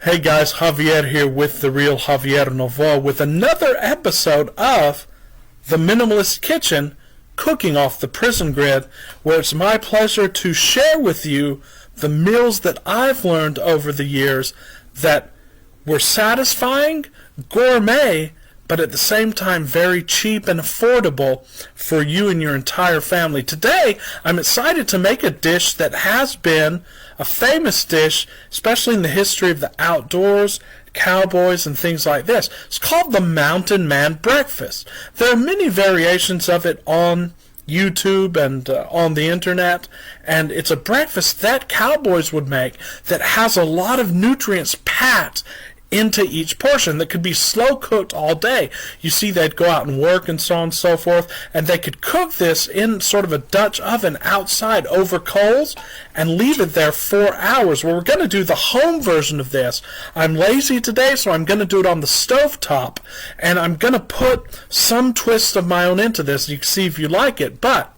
Hey guys, Javier here with The Real Javier Novo with another episode of The Minimalist Kitchen, cooking off the prison grid, where it's my pleasure to share with you the meals that I've learned over the years that were satisfying, gourmet, but at the same time very cheap and affordable for you and your entire family. Today, I'm excited to make a dish that has been a famous dish, especially in the history of the outdoors, cowboys, and things like this. It's called the Mountain Man Breakfast. There are many variations of it on YouTube and on the internet, and it's a breakfast that cowboys would make that has a lot of nutrients packed into each portion that could be slow cooked all day. You see, they'd go out and work and so on and so forth, and they could cook this in sort of a Dutch oven outside over coals and leave it there 4 hours. Well, we're going to do the home version of this. I'm lazy today, so I'm going to do it on the stovetop, and I'm going to put some twist of my own into this. You can see if you like it, but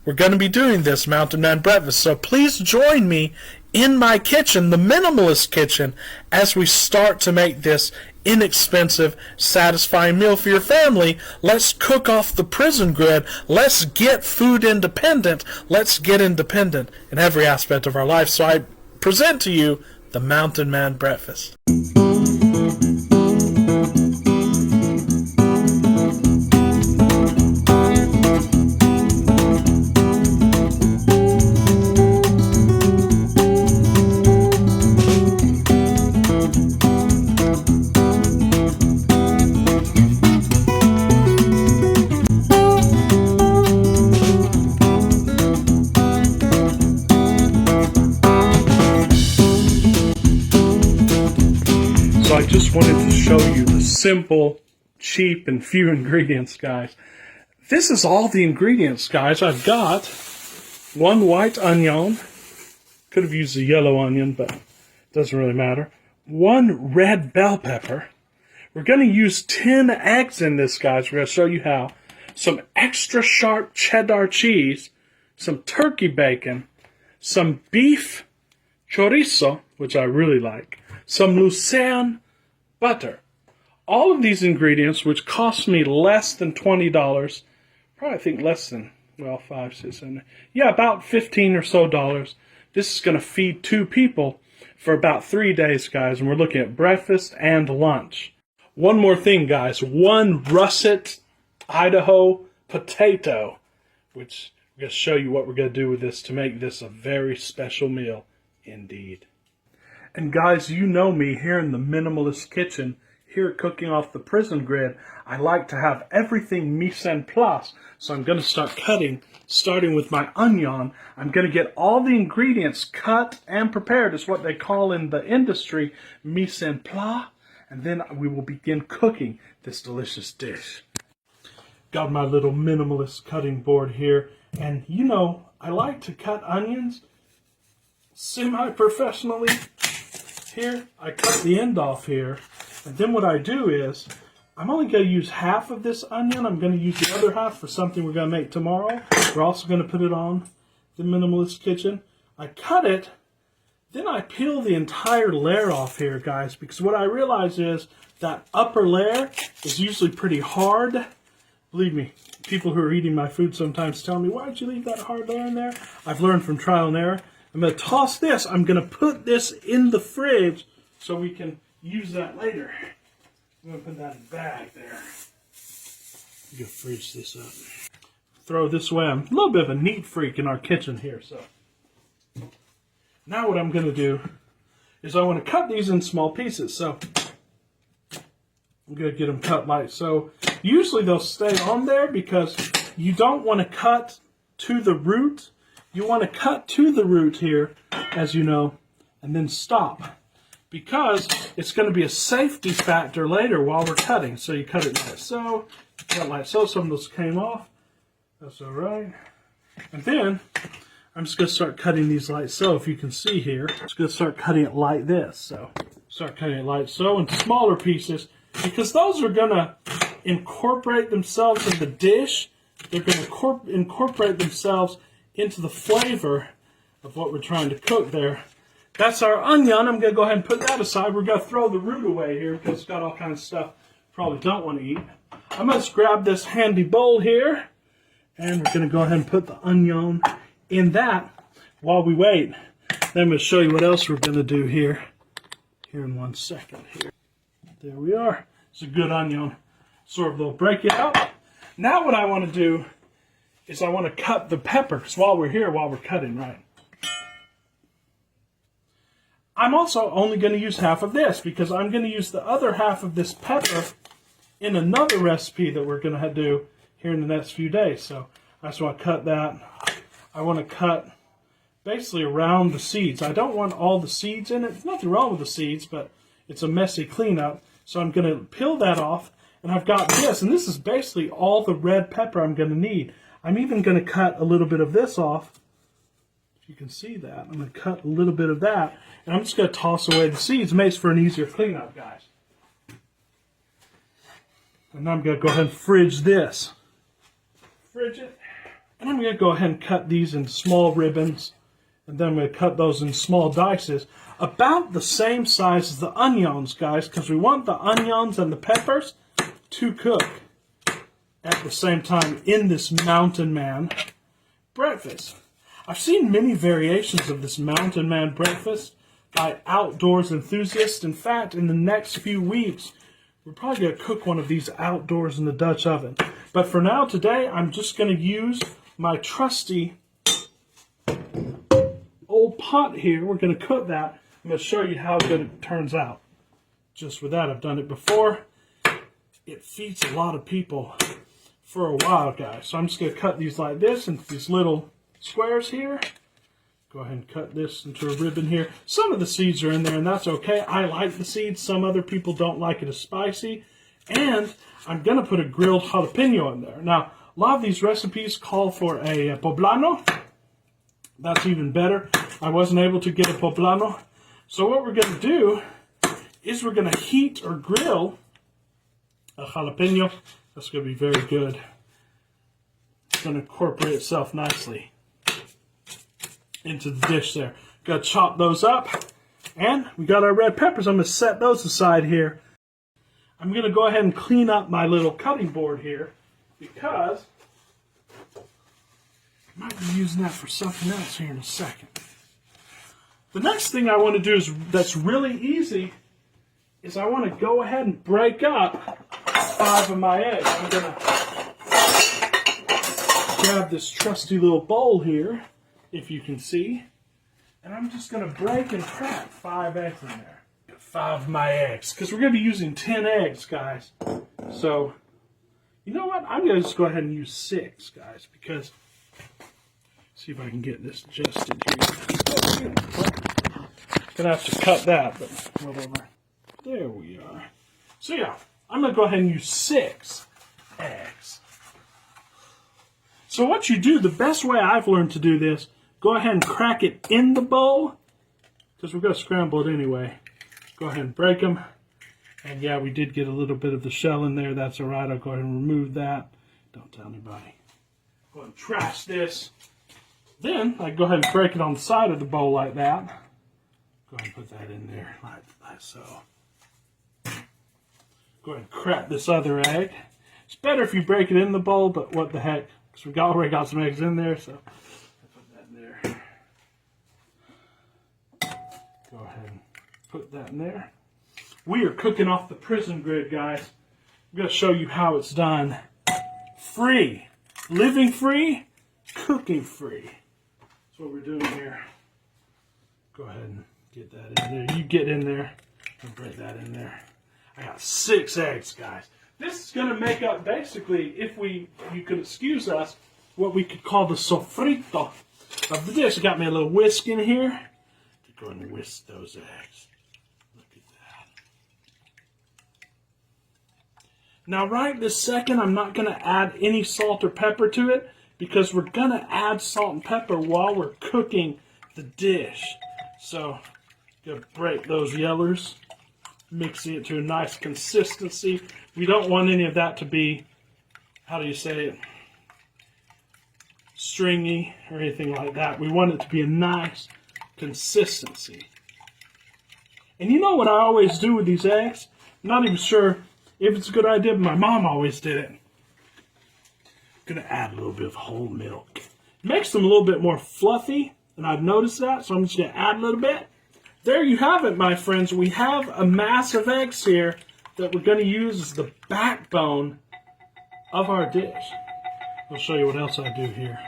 we're going to be doing this Mountain Man breakfast, so please join me in my kitchen, the Minimalist Kitchen, as we start to make this inexpensive, satisfying meal for your family. Let's cook off the prison grid. Let's get food independent. Let's get independent in every aspect of our life. So I present to you the Mountain Man Breakfast. So I just wanted to show you the simple, cheap, and few ingredients, guys. This is all the ingredients, guys. I've got one white onion. Could have used a yellow onion, but it doesn't really matter. One red bell pepper. We're going to use 10 eggs in this, guys. We're going to show you how. Some extra sharp cheddar cheese. Some turkey bacon. Some beef chorizo, which I really like. Some Lucerne butter. All of these ingredients, which cost me less than $20, probably I think less than, well, 5, 6, 7, yeah, about $15 or so dollars. This is going to feed 2 people for about 3 days, guys, and we're looking at breakfast and lunch. One more thing, guys, one russet Idaho potato, which we're going to show you what we're going to do with this to make this a very special meal indeed. And guys, you know me here in the Minimalist Kitchen, here cooking off the prison grid. I like to have everything mise en place. So I'm going to start cutting, starting with my onion. I'm going to get all the ingredients cut and prepared. It's what they call in the industry mise en place. And then we will begin cooking this delicious dish. Got my little minimalist cutting board here. And you know, I like to cut onions semi-professionally. Here, I cut the end off here, and then what I do is, I'm only going to use half of this onion. I'm going to use the other half for something we're going to make tomorrow. We're also going to put it on the Minimalist Kitchen. I cut it, then I peel the entire layer off here, guys, because what I realize is that upper layer is usually pretty hard. Believe me, people who are eating my food sometimes tell me, why'd you leave that hard layer in there? I've learned from trial and error. I'm going to toss this. I'm going to put this in the fridge so we can use that later. I'm going to put that in a bag there. I'm going to fridge this up. Throw this away. I'm a little bit of a neat freak in our kitchen here. So now what I'm going to do is I want to cut these in small pieces. So I'm going to get them cut light. So usually they'll stay on there because you don't want to cut to the root. You want to cut to the root here, as you know, and then stop. Because it's going to be a safety factor later while we're cutting. So you cut it like so, cut like so. Some of those came off. That's all right. And then I'm just going to start cutting these like so. If you can see here, I'm just going to start cutting it like this. So start cutting it like so into smaller pieces, because those are going to incorporate themselves in the dish. They're going to incorporate themselves into the flavor of what we're trying to cook there. That's our onion. I'm going to go ahead and put that aside. We're going to throw the root away here because it's got all kinds of stuff probably don't want to eat. I'm going to grab this handy bowl here, and we're going to go ahead and put the onion in that while we wait. Then I'm going to show you what else we're going to do here in 1 second here. There we are. It's a good onion. Sort of, they'll break it up. Now what I want to do is I want to cut the peppers while we're here, while we're cutting, right? I'm also only going to use half of this because I'm going to use the other half of this pepper in another recipe that we're going to do here in the next few days. So I just want to cut that. I want to cut basically around the seeds. I don't want all the seeds in it. There's nothing wrong with the seeds, but it's a messy cleanup. So I'm going to peel that off, and I've got this, and this is basically all the red pepper I'm going to need. I'm even going to cut a little bit of this off. If you can see that, I'm going to cut a little bit of that, and I'm just going to toss away the seeds. Makes for an easier cleanup, guys. And I'm going to go ahead and fridge this. Fridge it. And I'm going to go ahead and cut these in small ribbons. And then I'm going to cut those in small dices. About the same size as the onions, guys, because we want the onions and the peppers to cook at the same time in this Mountain Man breakfast. I've seen many variations of this Mountain Man breakfast by outdoors enthusiasts. In fact, in the next few weeks, we're probably going to cook one of these outdoors in the Dutch oven. But for now, today, I'm just going to use my trusty old pot here. We're going to cook that. I'm going to show you how good it turns out. Just with that, I've done it before. It feeds a lot of people for a while, guys. So I'm just going to cut these like this into these little squares here. Go ahead and cut this into a ribbon here. Some of the seeds are in there, and that's okay. I like the seeds. Some other people don't like it as spicy. And I'm going to put a grilled jalapeno in there. Now, a lot of these recipes call for a poblano. That's even better. I wasn't able to get a poblano. So what we're going to do is we're going to heat or grill a jalapeno. That's going to be very good. It's going to incorporate itself nicely into the dish there. Got to chop those up. And we got our red peppers. I'm going to set those aside here. I'm going to go ahead and clean up my little cutting board here because I might be using that for something else here in a second. The next thing I want to do is that's really easy is I want to go ahead and break up 5 of my eggs. I'm going to grab this trusty little bowl here, if you can see, and I'm just going to break and crack 5 eggs in there. 5 of my eggs, because we're going to be using 10 eggs, guys. So, you know what? I'm going to just go ahead and use 6, guys, because, see if I can get this adjusted here. Gonna have to cut that, but whatever. There we are. So yeah, I'm going to go ahead and use 6 eggs. So what you do, the best way I've learned to do this, go ahead and crack it in the bowl, because we're going to scramble it anyway. Go ahead and break them. And yeah, we did get a little bit of the shell in there. That's all right. I'll go ahead and remove that. Don't tell anybody. Go ahead and trash this. Then I go ahead and break it on the side of the bowl like that. Go ahead and put that in there like so. Go ahead and crack this other egg. It's better if you break it in the bowl, but what the heck? Because we already got some eggs in there, so I'll put that in there. Go ahead and put that in there. We are cooking off the prison grid, guys. I'm going to show you how it's done. Free. Living free, cooking free. That's what we're doing here. Go ahead and get that in there. You get in there and break that in there. I got 6 eggs, guys. This is going to make up basically, if you could excuse us, what we could call the sofrito of the dish. I got me a little whisk in here to go and whisk those eggs. Look at that. Now, right this second, I'm not going to add any salt or pepper to it because we're going to add salt and pepper while we're cooking the dish. So, going to break those yellers, mixing it to a nice consistency. We don't want any of that to be, how do you say it, stringy or anything like that. We want it to be a nice consistency. And you know what I always do with these eggs? I'm not even sure if it's a good idea, but my mom always did it. I'm going to add a little bit of whole milk. It makes them a little bit more fluffy, and I've noticed that, so I'm just going to add a little bit. There you have it, my friends. We have a mass of eggs here that we're going to use as the backbone of our dish. I'll show you what else I do here.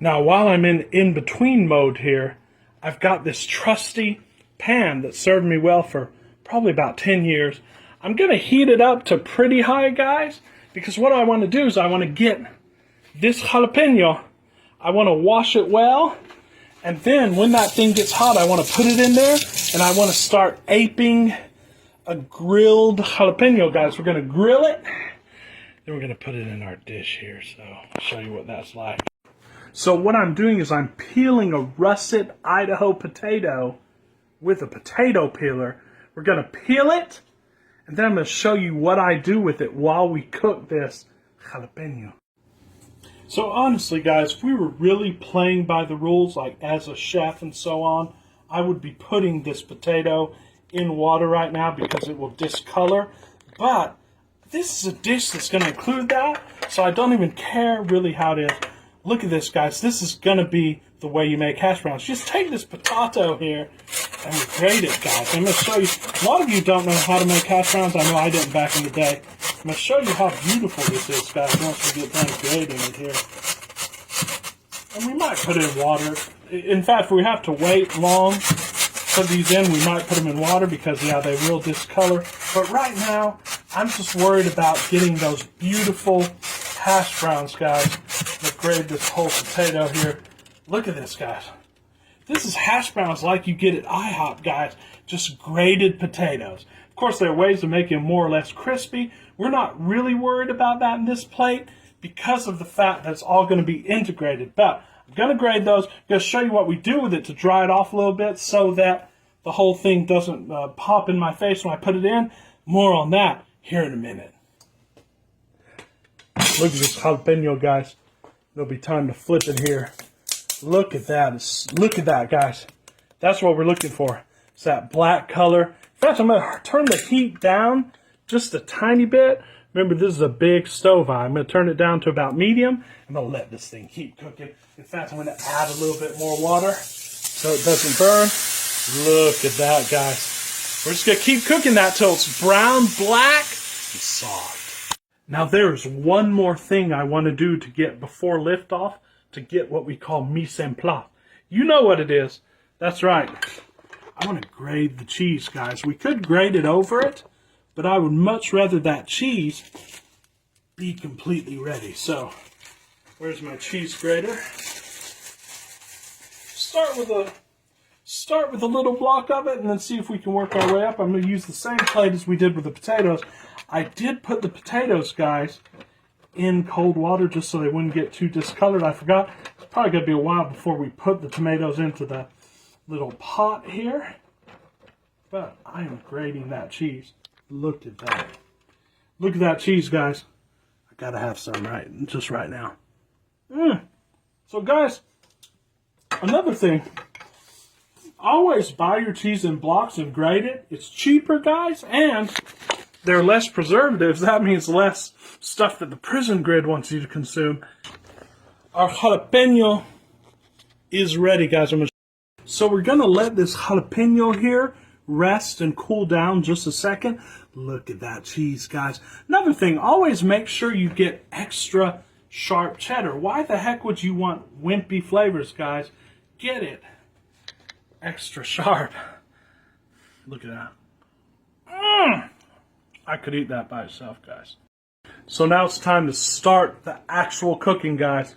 Now, while I'm in in-between mode here, I've got this trusty pan that served me well for probably about 10 years. I'm going to heat it up to pretty high, guys, because what I want to do is I want to get this jalapeno, I want to wash it well, and then when that thing gets hot, I want to put it in there, and I want to start aping a grilled jalapeno, guys. We're going to grill it, then we're going to put it in our dish here, so I'll show you what that's like. So what I'm doing is I'm peeling a russet Idaho potato with a potato peeler. We're going to peel it, and then I'm going to show you what I do with it while we cook this jalapeno. So honestly, guys, if we were really playing by the rules, like as a chef and so on, I would be putting this potato in water right now because it will discolor. But this is a dish that's going to include that, so I don't even care really how it is. Look at this, guys. This is going to be the way you make hash browns. Just take this potato here and we grate it, guys. I'm going to show you. A lot of you don't know how to make hash browns. I know I didn't back in the day. I'm going to show you how beautiful this is, guys, once we get done grating it here. And we might put it in water. In fact, if we have to wait long to put these in, we might put them in water because, yeah, they will discolor. But right now, I'm just worried about getting those beautiful hash browns, guys. Let's grate this whole potato here. Look at this, guys. This is hash browns like you get at IHOP, guys. Just grated potatoes. Of course, there are ways to make them more or less crispy. We're not really worried about that in this plate because of the fact that it's all going to be integrated. But I'm going to grade those. I'm going to show you what we do with it to dry it off a little bit so that the whole thing doesn't pop in my face when I put it in. More on that here in a minute. Look at this jalapeno, guys. There'll be time to flip it here. Look at that. Look at that, guys. That's what we're looking for. It's that black color. In fact, I'm going to turn the heat down just a tiny bit. Remember, this is a big stove. I'm going to turn it down to about medium. I'm going to let this thing keep cooking. In fact, I'm going to add a little bit more water so it doesn't burn. Look at that, guys. We're just going to keep cooking that till it's brown, black, and soft. Now there's one more thing I want to do to get before liftoff, to get what we call mise en place. You know what it is. That's right. I want to grate the cheese, guys. We could grate it over it, but I would much rather that cheese be completely ready. So, where's my cheese grater? Start with a little block of it and then see if we can work our way up. I'm going to use the same plate as we did with the potatoes. I did put the potatoes, guys, in cold water just so they wouldn't get too discolored. I forgot. It's probably going to be a while before we put the tomatoes into the little pot here. But I am grating that cheese. Look at that. Look at that cheese, guys. I got to have some just right now. So, guys, another thing. Always buy your cheese in blocks and grate it. It's cheaper, guys, and they're less preservatives. That means less stuff that the prison grid wants you to consume. Our jalapeno is ready, guys. So we're going to let this jalapeno here rest and cool down just a second. Look at that cheese, guys. Another thing, always make sure you get extra sharp cheddar. Why the heck would you want wimpy flavors, guys? Get it extra sharp. Look at that. I could eat that by itself, guys. So now it's time to start the actual cooking, guys.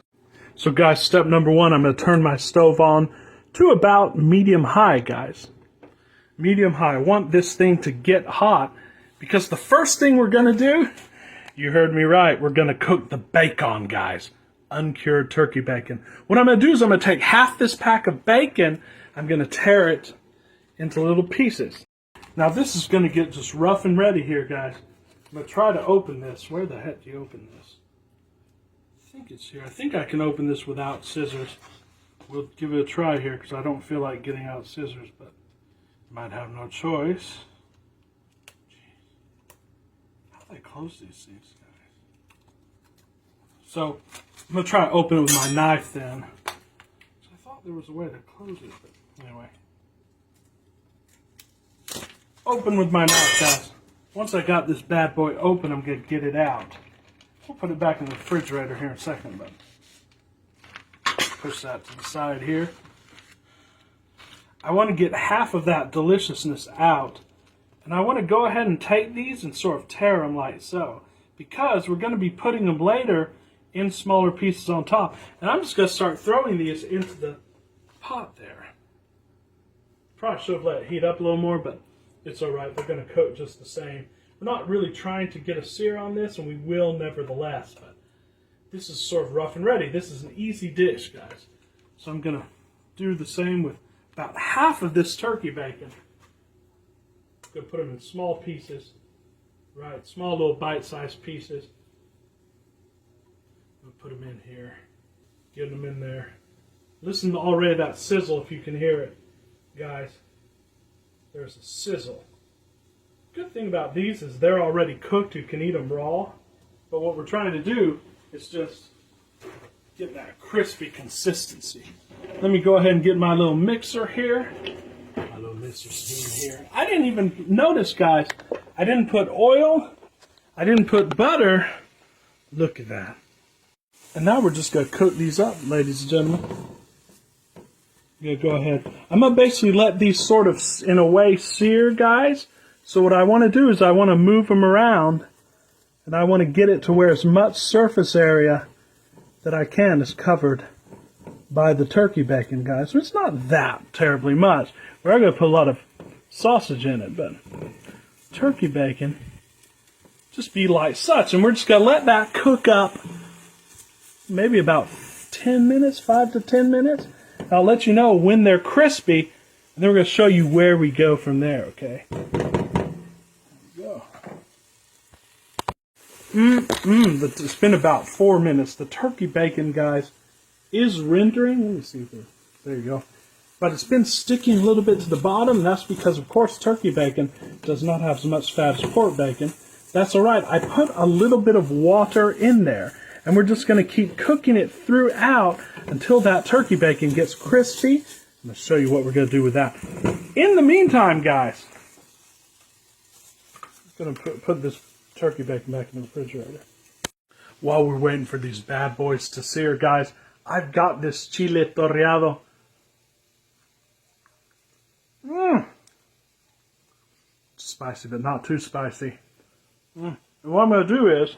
So guys, step number one, I'm going to turn my stove on to about medium-high, guys. Medium-high. I want this thing to get hot because the first thing we're going to do, you heard me right, we're going to cook the bacon, guys. Uncured turkey bacon. What I'm going to do is I'm going to take half this pack of bacon, I'm going to tear it into little pieces. Now this is going to get just rough and ready here, guys. I'm going to try to open this. Where the heck do you open this? I think it's here. I think I can open this without scissors. We'll give it a try here because I don't feel like getting out scissors, but might have no choice. Jeez. How do they close these things, guys? So I'm gonna try to open it with my knife then. So I thought there was a way to close it, but anyway. Open with my knife, guys. Once I got this bad boy open, I'm gonna get it out. We'll put it back in the refrigerator here in a second, but push that to the side here. I want to get half of that deliciousness out, and I want to go ahead and take these and sort of tear them like so, because we're going to be putting them later in smaller pieces on top. And I'm just going to start throwing these into the pot there. Probably should have let it heat up a little more, but it's alright. They're going to coat just the same. We're not really trying to get a sear on this, and we will nevertheless, but this is sort of rough and ready. This is an easy dish, guys. So I'm going to do the same with about half of this turkey bacon. I'm going to put them in small pieces, right? Small little bite-sized pieces. I'm going to put them in here, get them in there. Listen to already that sizzle if you can hear it, guys. There's a sizzle. Good thing about these is they're already cooked. You can eat them raw. But what we're trying to do is just get that crispy consistency. Let me go ahead and get my little mixer here. My little mixer steam here. I didn't even notice, guys. I didn't put oil. I didn't put butter. Look at that. And now we're just going to cook these up, ladies and gentlemen. Yeah, go ahead. I'm going to basically let these sort of, in a way, sear, guys. So what I want to do is I want to move them around, and I want to get it to where as much surface area that I can is covered by the turkey bacon, guys. So it's not that terribly much. We're going to put a lot of sausage in it, but turkey bacon just be like such. And we're just going to let that cook up maybe about 10 minutes, 5 to 10 minutes. I'll let you know when they're crispy, and then we're going to show you where we go from there, okay? It's been about 4 minutes. The turkey bacon, guys, is rendering. Let me see if there you go. But it's been sticking a little bit to the bottom. That's because, of course, turkey bacon does not have as much fat as pork bacon. That's all right. I put a little bit of water in there, and we're just going to keep cooking it throughout until that turkey bacon gets crispy. I'm going to show you what we're going to do with that. In the meantime, guys, I'm going to put this turkey bacon back in the refrigerator. While we're waiting for these bad boys to sear, guys, I've got this chile torreado. Spicy, but not too spicy. And what I'm going to do is,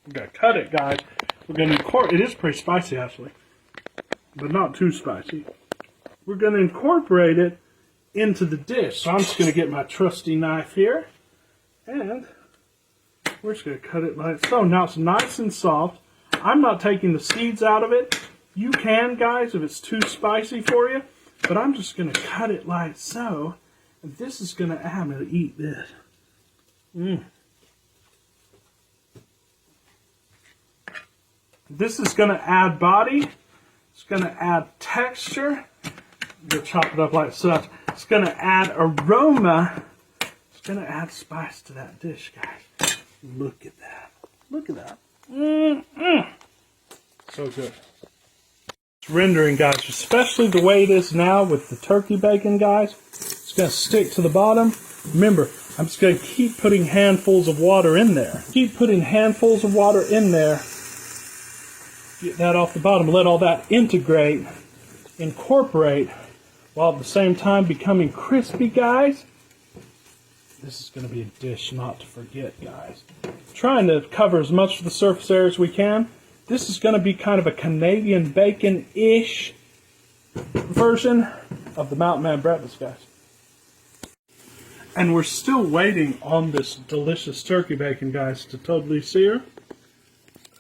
I'm going to cut it, guys. We're going to incorporate, it is pretty spicy actually, but not too spicy. We're going to incorporate it into the dish. So I'm just going to get my trusty knife here, and we're just going to cut it like so. Now it's nice and soft. I'm not taking the seeds out of it. You can, guys, if it's too spicy for you. But I'm just going to cut it like so. And this is going to add, I'm going to eat this. This is going to add body. It's going to add texture. I'm going to chop it up like such. It's going to add aroma. It's going to add spice to that dish, guys. Look at that. Look at that. So good. It's rendering, guys, especially the way it is now with the turkey bacon, guys. It's going to stick to the bottom. Remember, I'm just going to keep putting handfuls of water in there. Keep putting handfuls of water in there. Get that off the bottom. Let all that integrate, incorporate, while at the same time becoming crispy, guys. This is going to be a dish not to forget, guys. Trying to cover as much of the surface area as we can. This is going to be kind of a Canadian bacon-ish version of the Mountain Man breakfast, guys. And we're still waiting on this delicious turkey bacon, guys, to totally sear.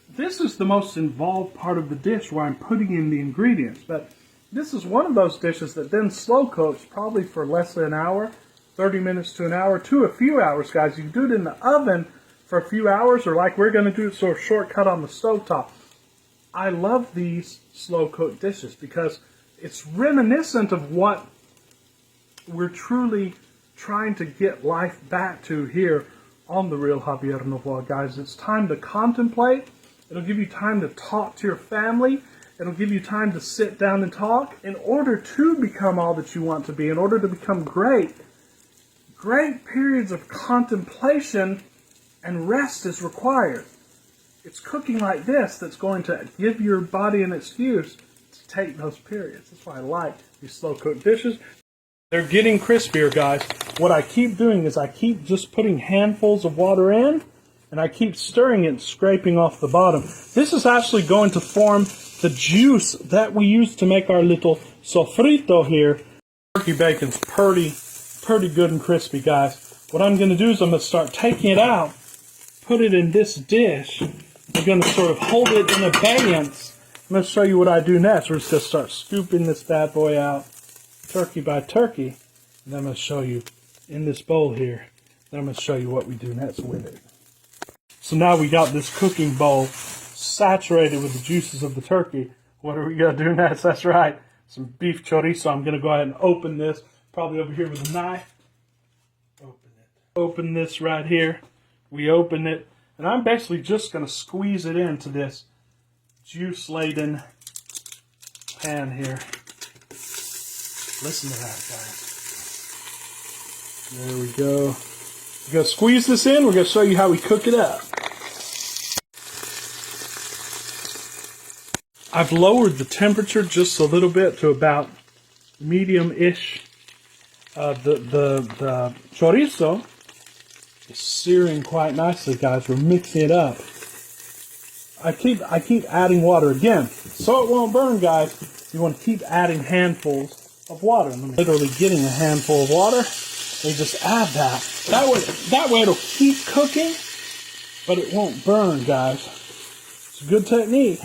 This is the most involved part of the dish where I'm putting in the ingredients. But this is one of those dishes that then slow cooks probably for less than an hour. 30 minutes to an hour to a few hours, guys. You can do it in the oven for a few hours, or like we're going to do sort of shortcut on the stovetop. I love these slow cooked dishes because it's reminiscent of what we're truly trying to get life back to here on the Real Javier Novoa, guys. It's time to contemplate. It'll give you time to talk to your family. It'll give you time to sit down and talk in order to become all that you want to be, in order to become great. Great periods of contemplation and rest is required. It's cooking like this that's going to give your body an excuse to take those periods. That's why I like these slow-cooked dishes. They're getting crispier, guys. What I keep doing is I keep just putting handfuls of water in, and I keep stirring it and scraping off the bottom. This is actually going to form the juice that we use to make our little sofrito here. Turkey bacon's pretty good and crispy, guys. What I'm going to do is I'm going to start taking it out, put it in this dish. We're going to sort of hold it in abeyance. I'm going to show you what I do next. We're just going to start scooping this bad boy out, turkey by turkey. And then I'm going to show you in this bowl here. Then I'm going to show you what we do next with it. So now we got this cooking bowl saturated with the juices of the turkey. What are we going to do next? That's right, some beef chorizo. I'm going to go ahead and open this, probably over here with a knife. Open it. Open this right here. We open it. And I'm basically just going to squeeze it into this juice-laden pan here. Listen to that, guys. There we go. We're going to squeeze this in. We're going to show you how we cook it up. I've lowered the temperature just a little bit to about medium-ish. The chorizo is searing quite nicely, guys. We're mixing it up. I keep adding water again, so it won't burn, guys. You want to keep adding handfuls of water. I'm literally getting a handful of water. We just add that. That way it'll keep cooking, but it won't burn, guys. It's a good technique.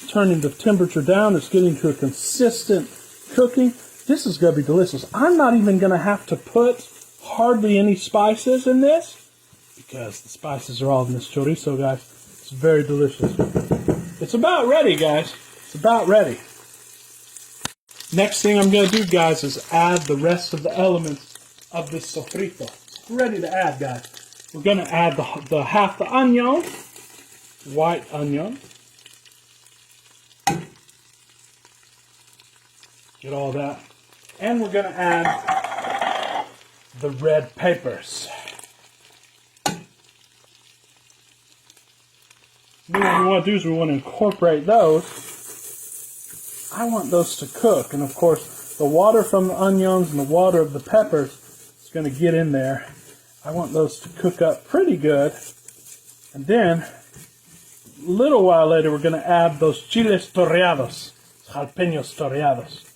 Turning the temperature down, it's getting to a consistent cooking. This is going to be delicious. I'm not even going to have to put hardly any spices in this because the spices are all in this chorizo, guys. It's very delicious. It's about ready, guys. It's about ready. Next thing I'm going to do, guys, is add the rest of the elements of this sofrito. It's ready to add, guys. We're going to add the half the onion, white onion. Get all that. And we're going to add the red peppers. Then what we want to do is we want to incorporate those. I want those to cook. And of course, the water from the onions and the water of the peppers is going to get in there. I want those to cook up pretty good. And then, a little while later, we're going to add those chiles toreados, jalapenos toreados.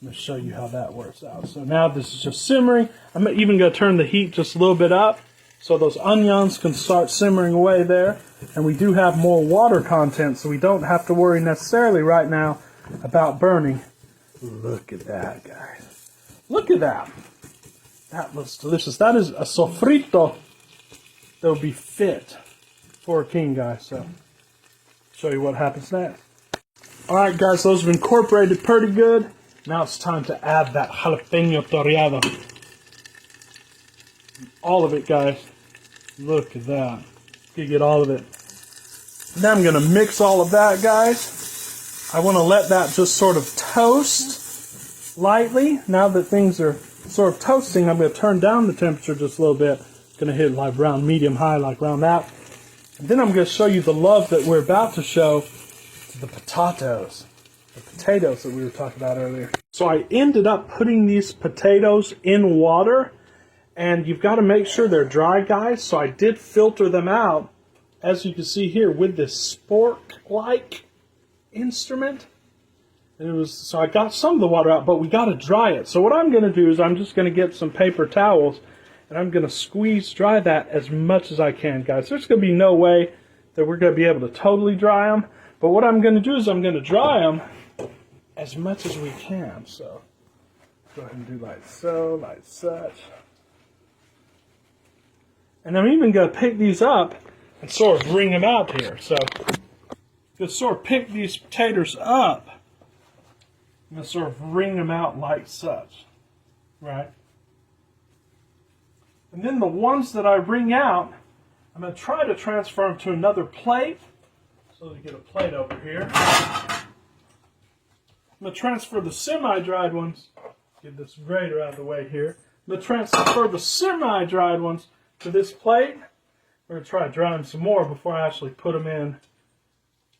I'm going to show you how that works out. So now this is just simmering. I'm even going to turn the heat just a little bit up so those onions can start simmering away there. And we do have more water content, so we don't have to worry necessarily right now about burning. Look at that, guys. Look at that. That looks delicious. That is a sofrito that will be fit for a king, guys. So, show you what happens next. All right, guys, those have incorporated pretty good. Now it's time to add that jalapeno toreado. All of it, guys. Look at that. You get all of it. Now I'm going to mix all of that, guys. I want to let that just sort of toast lightly. Now that things are sort of toasting, I'm going to turn down the temperature just a little bit. Going to hit like around medium-high, like around that. And then I'm going to show you the love that we're about to show to the potatoes. The potatoes that we were talking about earlier. So I ended up putting these potatoes in water, and you've got to make sure they're dry, guys. So I did filter them out, as you can see here, with this spork-like instrument. And so I got some of the water out, but we got to dry it. So what I'm going to do is I'm just going to get some paper towels, and I'm going to squeeze dry that as much as I can, guys. There's going to be no way that we're going to be able to totally dry them, but what I'm going to do is I'm going to dry them as much as we can. So go ahead and do like so, like such. And I'm even going to pick these up and sort of bring them out here. So just sort of pick these potatoes up I'm going to sort of wring them out like such, right? And then the ones that I wring out, I'm going to try to transfer them to another plate. So we get a plate over here. I'm going to transfer the semi-dried ones. Get this grater out of the way here. I'm going to transfer the semi-dried ones to this plate. We're going to try to dry them some more before I actually put them in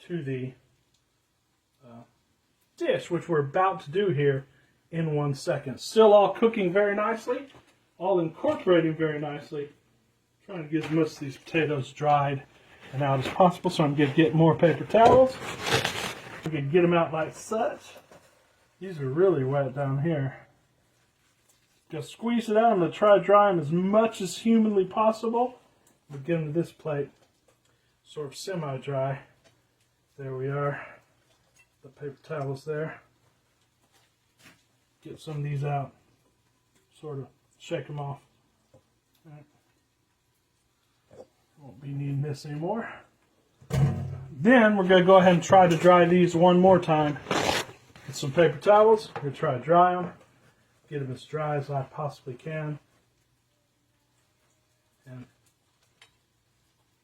to the dish, which we're about to do here in 1 second. Still all cooking very nicely, all incorporating very nicely. Trying to get as much of these potatoes dried and out as possible, so I'm going to get more paper towels. We can get them out like such. These are really wet down here. Just squeeze it out. I'm going to try to dry them as much as humanly possible. We'll get them to this plate, sort of semi-dry. There we are. The paper towels there. Get some of these out. Sort of shake them off. Right. Won't be needing this anymore. Then we're going to go ahead and try to dry these one more time. Get some paper towels. We're going to try to dry them. Get them as dry as I possibly can. And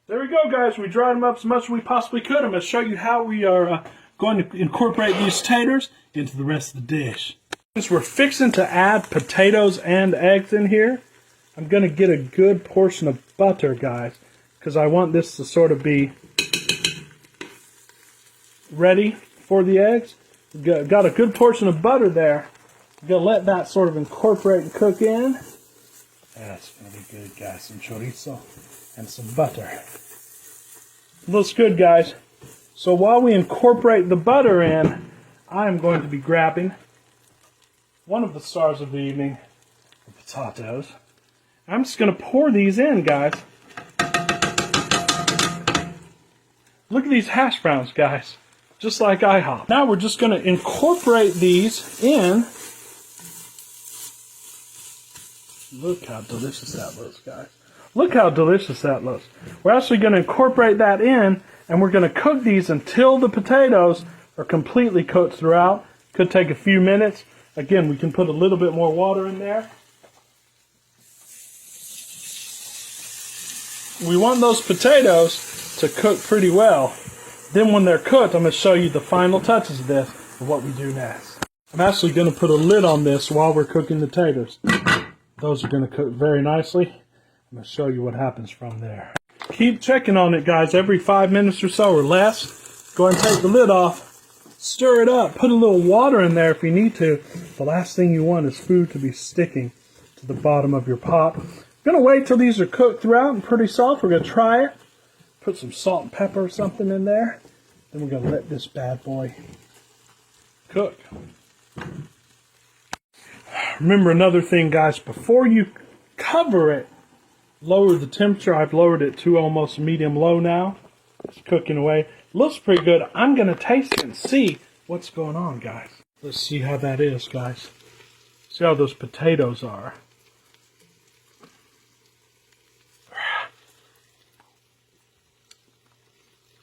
there we go, guys. We dried them up as much as we possibly could. I'm going to show you how we are going to incorporate these taters into the rest of the dish. Since we're fixing to add potatoes and eggs in here, I'm going to get a good portion of butter, guys, because I want this to sort of be ready for the eggs. Got a good portion of butter there. I'm going to let that sort of incorporate and cook in. That's going to be good, guys. Some chorizo and some butter. Looks good, guys. So while we incorporate the butter in, I'm going to be grabbing one of the stars of the evening, the potatoes. I'm just going to pour these in, guys. Look at these hash browns, guys. Just like IHOP. Now we're just going to incorporate these in. Look how delicious that looks, guys. Look how delicious that looks. We're actually going to incorporate that in, and we're going to cook these until the potatoes are completely cooked throughout. Could take a few minutes. Again, we can put a little bit more water in there. We want those potatoes to cook pretty well. Then when they're cooked, I'm going to show you the final touches of this, of what we do next. I'm actually going to put a lid on this while we're cooking the taters. Those are going to cook very nicely. I'm going to show you what happens from there. Keep checking on it, guys, every 5 minutes or so or less. Go ahead and take the lid off. Stir it up. Put a little water in there if you need to. The last thing you want is food to be sticking to the bottom of your pot. I'm going to wait till these are cooked throughout and pretty soft. We're going to try it. Put some salt and pepper or something in there. Then we're going to let this bad boy cook. Remember another thing, guys. Before you cover it, lower the temperature. I've lowered it to almost medium-low now. It's cooking away. Looks pretty good. I'm going to taste it and see what's going on, guys. Let's see how that is, guys. See how those potatoes are.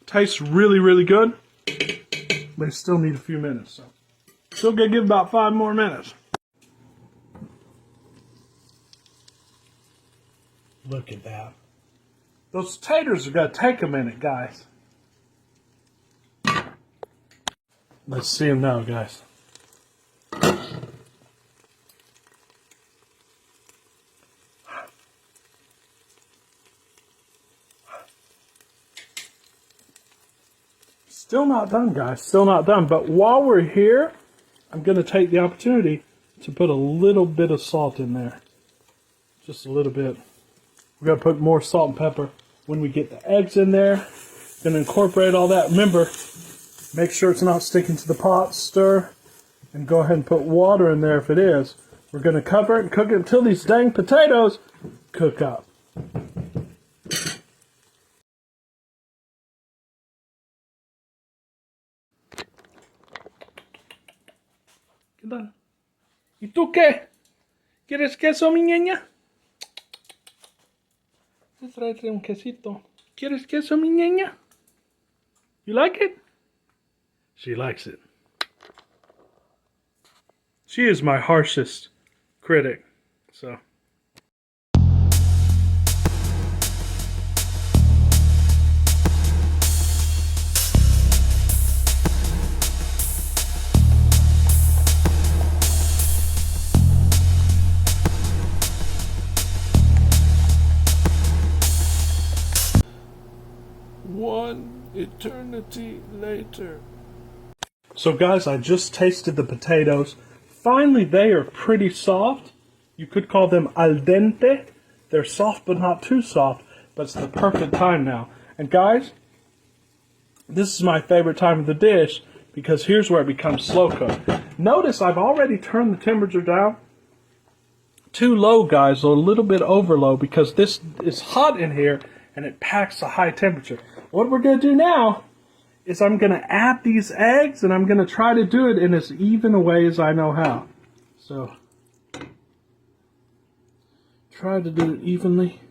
Tastes really, really good. They still need a few minutes, so still gonna give about 5 more minutes. Look at that. Those taters are gonna take a minute, guys. Let's see them now, guys. Still not done, guys. Still not done. But while we're here, I'm going to take the opportunity to put a little bit of salt in there. Just a little bit. We're going to put more salt and pepper when we get the eggs in there. Going to incorporate all that. Remember, make sure it's not sticking to the pot. Stir. And go ahead and put water in there if it is. We're going to cover it and cook it until these dang potatoes cook up. ¿Qué tal? ¿Y tú qué? ¿Quieres queso, mi niña? Let's tráete un quesito. ¿Quieres queso, mi niña? You like it? She likes it. She is my harshest critic, so. One eternity later. So guys, I just tasted the potatoes. Finally, they are pretty soft. You could call them al dente. They're soft but not too soft, but it's the perfect time now. And guys, this is my favorite time of the dish because here's where it becomes slow cooked. Notice I've already turned the temperature down. Too low, guys, or a little bit over low because this is hot in here and it packs a high temperature. What we're going to do now is I'm going to add these eggs, and I'm going to try to do it in as even a way as I know how. So, try to do it evenly.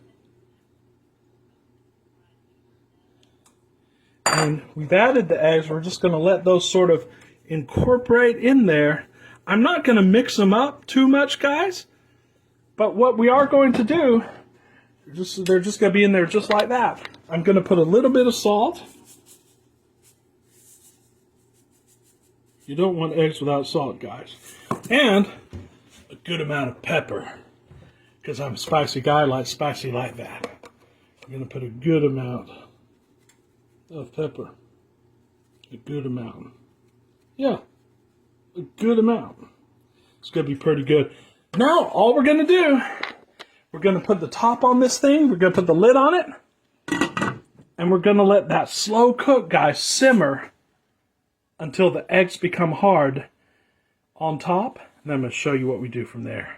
And we've added the eggs. We're just going to let those sort of incorporate in there. I'm not going to mix them up too much, guys. But what we are going to do, they're just going to be in there just like that. I'm going to put a little bit of salt. You don't want eggs without salt, guys. And a good amount of pepper. Because I'm a spicy guy, I like spicy like that. I'm going to put a good amount of pepper. A good amount. Yeah, a good amount. It's going to be pretty good. Now, all we're going to do, we're going to put the top on this thing. We're going to put the lid on it. And we're going to let that slow cook, guys, simmer until the eggs become hard on top. And I'm going to show you what we do from there.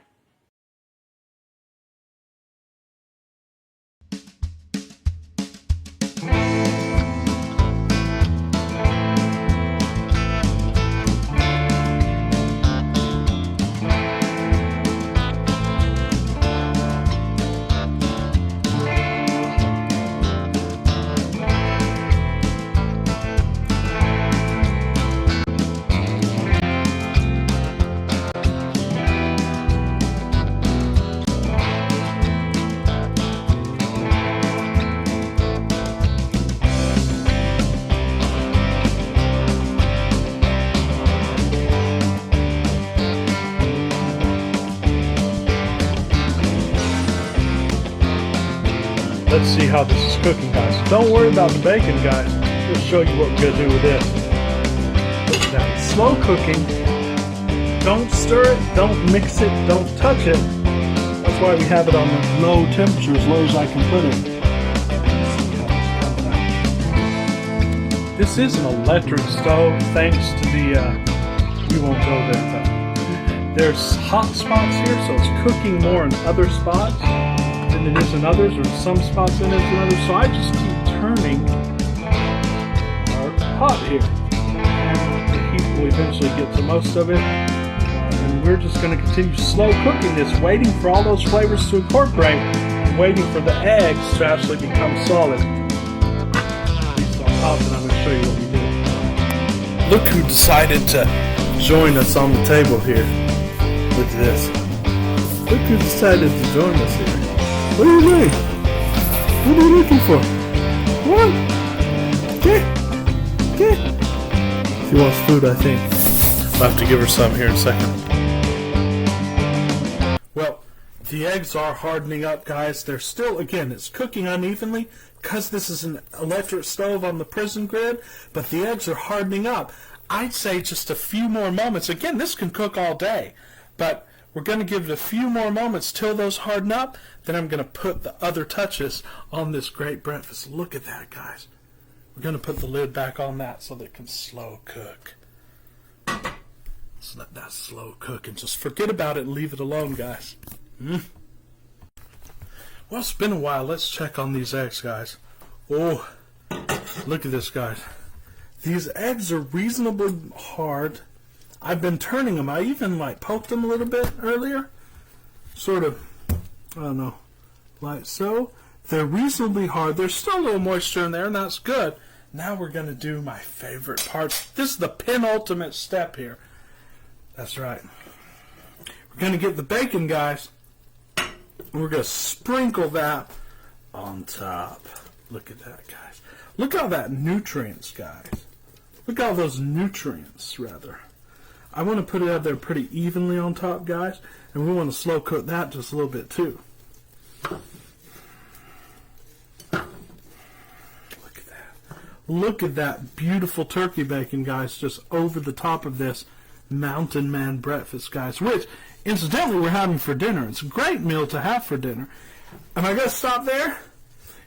Let's see how this is cooking, guys. Don't worry about the bacon, guys. We'll show you what we're going to do with this. Look at that. Slow cooking. Don't stir it. Don't mix it. Don't touch it. That's why we have it on the low temperature, as low as I can put it. This is an electric stove, thanks to the, we won't go there, but there's hot spots here, so it's cooking more in other spots than it is in others, or some spots than it is in others. So I just keep turning our pot here, and the heat will eventually get to most of it. And we're just going to continue slow cooking this, waiting for all those flavors to incorporate, and waiting for the eggs to actually become solid. At least on top, and I'm going to show you what we do. Look who decided to join us on the table here. Look at this. Look who decided to join us here. What are you doing? What are you looking for? What? Okay. She wants food, I think. I'll have to give her some here in a second. Well, the eggs are hardening up, guys. They're still, again, it's cooking unevenly because this is an electric stove on the prison grid, but the eggs are hardening up. I'd say just a few more moments. Again, this can cook all day, but we're going to give it a few more moments till those harden up. Then I'm going to put the other touches on this great breakfast. Look at that, guys. We're going to put the lid back on that so that it can slow cook. Let's let that slow cook and just forget about it and leave it alone, guys. Well, it's been a while. Let's check on these eggs, guys. Oh, look at this, guys. These eggs are reasonably hard. I've been turning them. I even poked them a little bit earlier. Sort of, I don't know, like so. They're reasonably hard. There's still a little moisture in there, and that's good. Now we're going to do my favorite part. This is the penultimate step here. That's right. We're going to get the bacon, guys. We're going to sprinkle that on top. Look at that, guys. Look at all that nutrients, guys. Look at all those nutrients, rather. I want to put it out there pretty evenly on top, guys. And we want to slow cook that just a little bit, too. Look at that beautiful turkey bacon, guys, just over the top of this Mountain Man breakfast, guys, which, incidentally, we're having for dinner. It's a great meal to have for dinner. Am I going to stop there?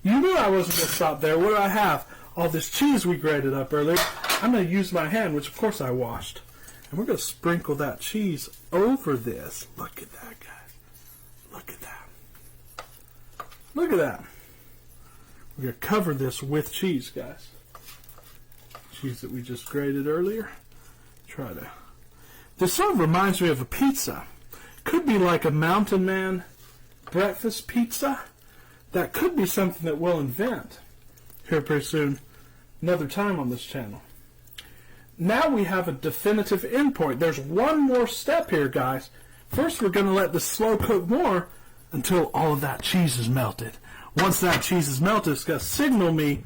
You knew I wasn't going to stop there. What do I have? All this cheese we grated up earlier. I'm going to use my hand, which, of course, I washed. And we're going to sprinkle that cheese over this. Look at that, guys. Look at that. Look at that. We're going to cover this with cheese, guys. Cheese that we just grated earlier. This sort of reminds me of a pizza. Could be like a Mountain Man breakfast pizza. That could be something that we'll invent here pretty soon, another time on this channel. Now we have a definitive endpoint. There's one more step here, guys. First, we're going to let this slow cook more until all of that cheese is melted. Once that cheese is melted, it's going to signal me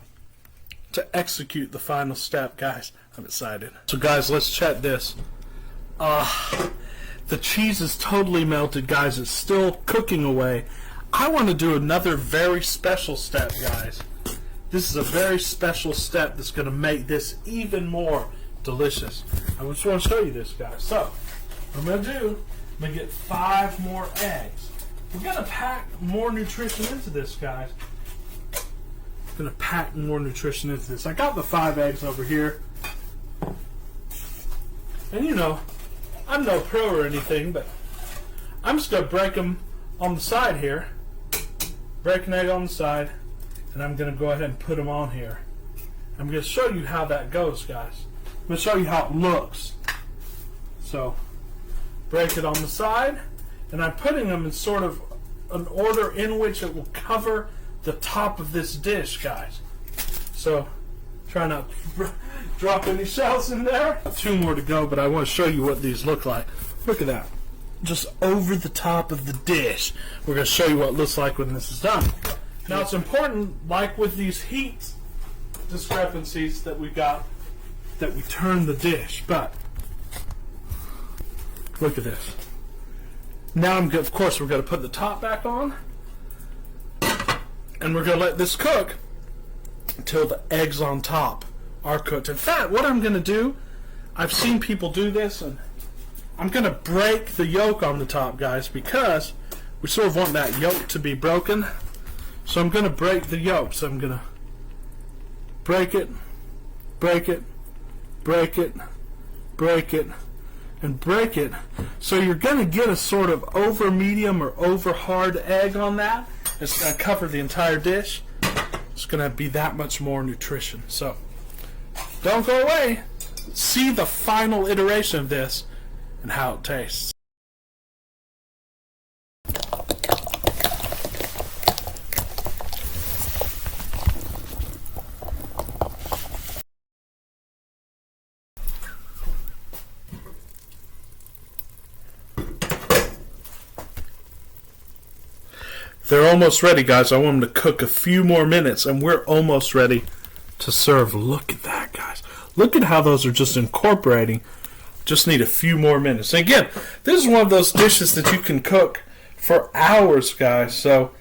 to execute the final step, guys. I'm excited. So, guys, let's check this. The cheese is totally melted, guys. It's still cooking away. I want to do another very special step, guys. This is a very special step that's going to make this even more delicious. I just want to show you this, guys. So, what I'm going to do, I'm going to get 5 more eggs. We're going to pack more nutrition into this, guys. I'm going to pack more nutrition into this. I got the 5 eggs over here. And you know, I'm no pro or anything, but I'm just going to break them on the side here. Break an egg on the side. And I'm going to go ahead and put them on here. I'm going to show you how that goes, guys. I'm going to show you how it looks. So, break it on the side. And I'm putting them in sort of an order in which it will cover the top of this dish, guys. So, try not to drop any shells in there. 2 more to go, but I want to show you what these look like. Look at that. Just over the top of the dish. We're going to show you what it looks like when this is done. Now, it's important, like with these heat discrepancies that we got, that we turn the dish. But, look at this. Now, of course, we're going to put the top back on. And we're going to let this cook until the eggs on top are cooked. In fact, what I'm going to do, I've seen people do this, and I'm going to break the yolk on the top, guys, because we sort of want that yolk to be broken. So I'm going to break the yolk. So I'm going to break it, break it, break it, break it, and break it. So you're going to get a sort of over medium or over hard egg on that. It's going to cover the entire dish. It's going to be that much more nutrition. So don't go away. See the final iteration of this and how it tastes. They're almost ready, guys. I want them to cook a few more minutes, and we're almost ready to serve. Look at that, guys. Look at how those are just incorporating. Just need a few more minutes. And again, this is one of those dishes that you can cook for hours, guys. So,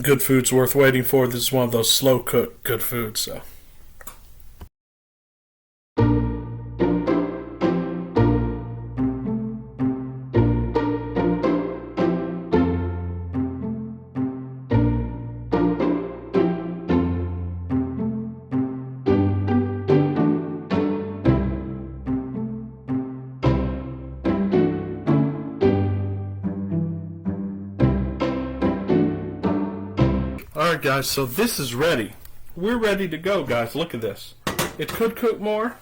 good food's worth waiting for. This is one of those slow-cooked good foods, so. Alright guys, so this is ready. We're ready to go, guys. Look at this. It could cook more,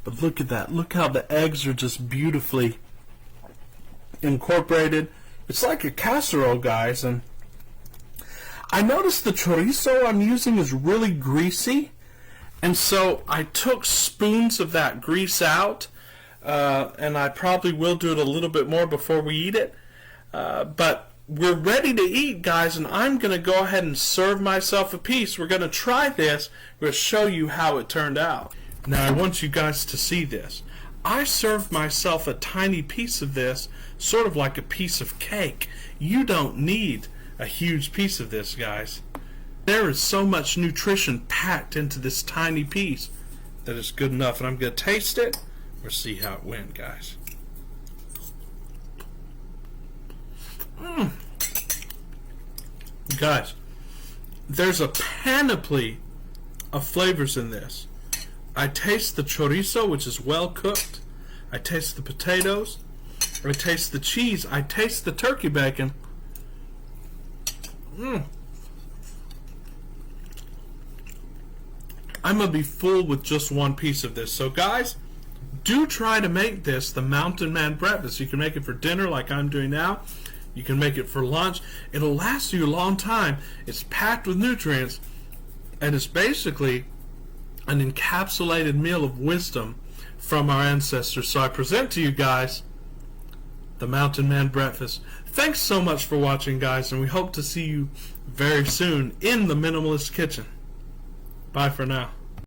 but look at that. Look how the eggs are just beautifully incorporated. It's like a casserole, guys. And I noticed the chorizo I'm using is really greasy. And so I took spoons of that grease out. and I probably will do it a little bit more before we eat it. But we're ready to eat, guys, and I'm going to go ahead and serve myself a piece. We're going to try this. We're going to show you how it turned out. Now, I want you guys to see this. I served myself a tiny piece of this, sort of like a piece of cake. You don't need a huge piece of this, guys. There is so much nutrition packed into this tiny piece that it's good enough. And I'm going to taste it. We'll see how it went, guys. Guys, there's a panoply of flavors in this. I taste the chorizo, which is well cooked. I taste the potatoes. I taste the cheese. I taste the turkey bacon. I'm going to be full with just one piece of this. So guys, do try to make this the Mountain Man breakfast. You can make it for dinner like I'm doing now. You can make it for lunch. It'll last you a long time. It's packed with nutrients, and it's basically an encapsulated meal of wisdom from our ancestors. So I present to you guys the Mountain Man breakfast. Thanks so much for watching, guys, and we hope to see you very soon in the Minimalist Kitchen. Bye for now.